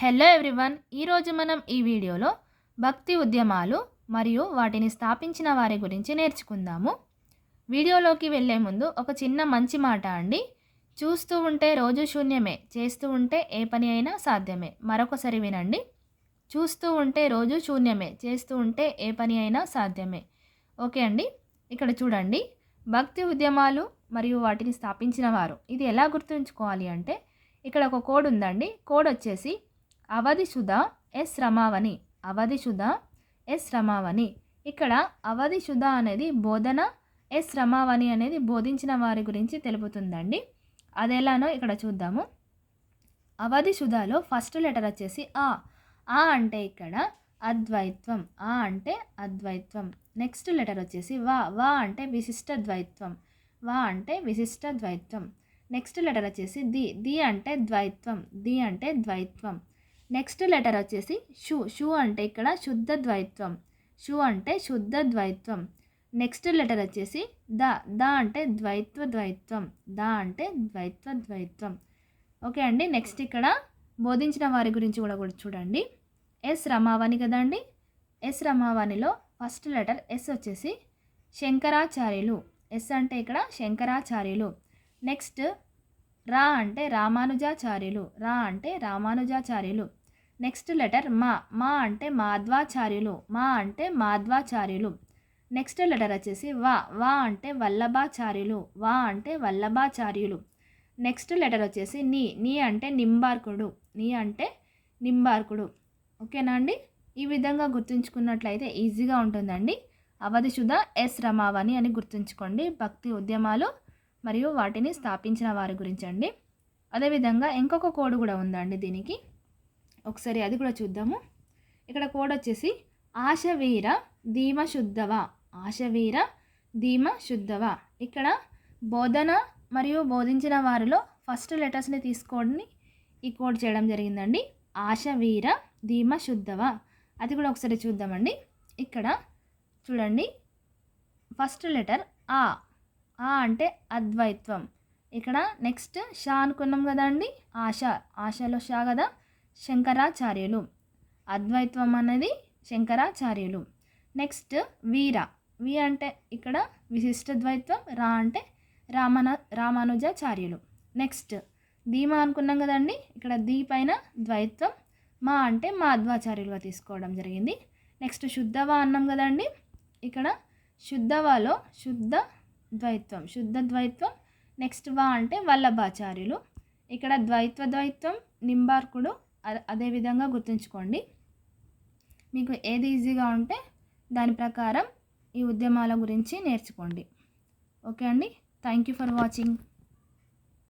Hello everyone, ఈరోజు మనం ఈ వీడియోలో భక్తి ఉద్యమాలు మరియు వాటిని స్థాపించిన వారి గురించి నేర్చుకుందాము. వీడియోలోకి వెళ్ళే ముందు ఒక చిన్న మంచి మాట అండి. చూస్తూ ఉంటే రోజు శూన్యమే, చేస్తూ ఉంటే ఏ పని అయినా సాధ్యమే. మరొకసారి వినండి. చూస్తూ ఉంటే రోజు శూన్యమే, చేస్తూ ఉంటే ఏ పని అయినా సాధ్యమే. ఓకే అండి, ఇక్కడ చూడండి. భక్తి ఉద్యమాలు మరియు వాటిని స్థాపించిన వారు, ఇది ఎలా గుర్తుంచుకోవాలి అంటే ఇక్కడ ఒక కోడ్ ఉందండి. కోడ్ వచ్చేసి అవధి సుధా ఎస్ రమావని. అవధి సుధా ఎస్ రమావని. ఇక్కడ అవధి సుధా అనేది బోధన, ఎస్ రమావని అనేది బోధించిన వారి గురించి తెలుపుతుందండి. అది ఎలానో ఇక్కడ చూద్దాము. అవధి సుధాలో ఫస్ట్ లెటర్ వచ్చేసి ఆ. ఆ అంటే ఇక్కడ అద్వైత్వం. ఆ అంటే అద్వైత్వం. నెక్స్ట్ లెటర్ వచ్చేసి వా. వా అంటే విశిష్ట ద్వైత్వం. వా అంటే విశిష్ట ద్వైత్వం. నెక్స్ట్ లెటర్ వచ్చేసి ది. ది అంటే ద్వైత్వం. ది అంటే ద్వైత్వం. నెక్స్ట్ లెటర్ వచ్చేసి షు. షు అంటే ఇక్కడ శుద్ధ ద్వైత్వం. షు అంటే శుద్ధ ద్వైత్వం. నెక్స్ట్ లెటర్ వచ్చేసి ద. ద అంటే ద్వైత్వ ద్వైత్వం. ద అంటే ద్వైత్వ ద్వైత్వం. ఓకే అండి, నెక్స్ట్ ఇక్కడ బోధించిన వారి గురించి కూడా చూడండి. ఎస్ రమావని కదండి. ఎస్ రమావనిలో ఫస్ట్ లెటర్ ఎస్ వచ్చేసి శంకరాచార్యులు. ఎస్ అంటే ఇక్కడ శంకరాచార్యులు. నెక్స్ట్ రా అంటే రామానుజాచార్యులు. రా అంటే రామానుజాచార్యులు. నెక్స్ట్ లెటర్ మా. మా అంటే మాధ్వాచార్యులు. మా అంటే మాధ్వాచార్యులు. నెక్స్ట్ లెటర్ వచ్చేసి వా. వా అంటే వల్లభాచార్యులు. వా అంటే వల్లభాచార్యులు. నెక్స్ట్ లెటర్ వచ్చేసి నీ. నీ అంటే నింబార్కుడు. నీ అంటే నింబార్కుడు. ఓకేనా అండి, ఈ విధంగా గుర్తుంచుకున్నట్లయితే ఈజీగా ఉంటుందండి. అవధి సుధా ఎస్ రమావని అని గుర్తుంచుకోండి. భక్తి ఉద్యమాలు మరియు వాటిని స్థాపించిన వారి గురించి అండి. అదేవిధంగా ఇంకొక కోడ్ కూడా ఉందండి దీనికి. ఒకసారి అది కూడా చూద్దాము. ఇక్కడ కోడ్ వచ్చేసి ఆశవీర ధీమ శుద్ధవ. ఆశవీర ధీమ శుద్ధవ. ఇక్కడ బోధన మరియు బోధించిన వారిలో ఫస్ట్ లెటర్స్ని తీసుకొని ఈ కోడ్ చేయడం జరిగిందండి. ఆశవీర ధీమ శుద్ధవ. అది కూడా ఒకసారి చూద్దామండి. ఇక్కడ చూడండి, ఫస్ట్ లెటర్ ఆ. ఆ అంటే అద్వైత్వం. ఇక్కడ నెక్స్ట్ షా అనుకున్నాం కదండి. ఆశ. ఆశలో షా కదా, శంకరాచార్యులు. అద్వైత్వం అనేది శంకరాచార్యులు. నెక్స్ట్ వీర. వి అంటే ఇక్కడ విశిష్ట ద్వైత్వం. రా అంటే రామానుజాచార్యులు. నెక్స్ట్ ధీమా అనుకున్నాం కదండి. ఇక్కడ దీ పైన ద్వైత్వం. మా అంటే మాధ్వాచార్యులుగా తీసుకోవడం జరిగింది. నెక్స్ట్ శుద్ధవా అన్నాం కదండి. ఇక్కడ శుద్ధవాలో శుద్ధ ద్వైత్వం. శుద్ధ ద్వైత్వం. నెక్స్ట్ వా అంటే వల్లభాచార్యులు. ఇక్కడ ద్వైత్వ ద్వైత్వం, నింబార్కుడు. అదేవిధంగా గుర్తుంచుకోండి. మీకు ఏది ఈజీగా ఉంటే దాని ప్రకారం ఈ ఉద్యమాల గురించి నేర్చుకోండి. ఓకే అండి, థ్యాంక్ యూ ఫర్ వాచింగ్.